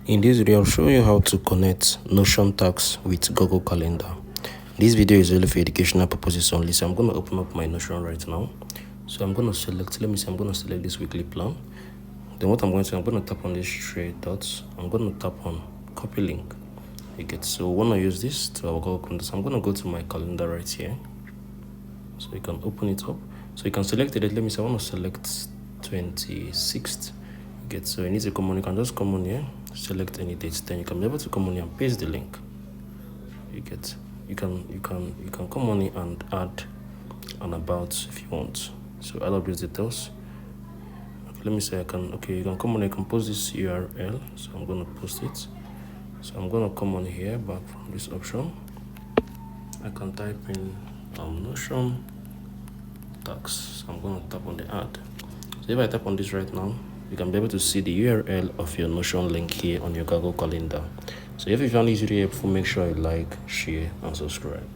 In this video, I'll show you how to connect Notion tags with Google Calendar. This video is only for educational purposes only, so I'm going to open up my Notion right now. So I'm going to select, I'm going to select this weekly plan. Then what I'm going to tap on these three dots. I'm going to tap on copy link. You get, so we want to use this to our Google Calendar. So I'm going to go to my calendar right here. So you can open it up. So you can select the date. I want to select 26th. Get, so you need to come on, you can just come on here, select any dates, then you can be able to come on here and paste the link. You get, you can come on here and add an about if you want. So add up these details. Okay, let me say you can come on here, you can post this URL. So I'm going to post it. So I'm going to come on here back from this option. I can type in Notion tags. So I'm going to tap on the add. So if I tap on this right now, you can be able to see the URL of your Notion link here on your Google Calendar. So if you found this video helpful, make sure you like, share, and subscribe.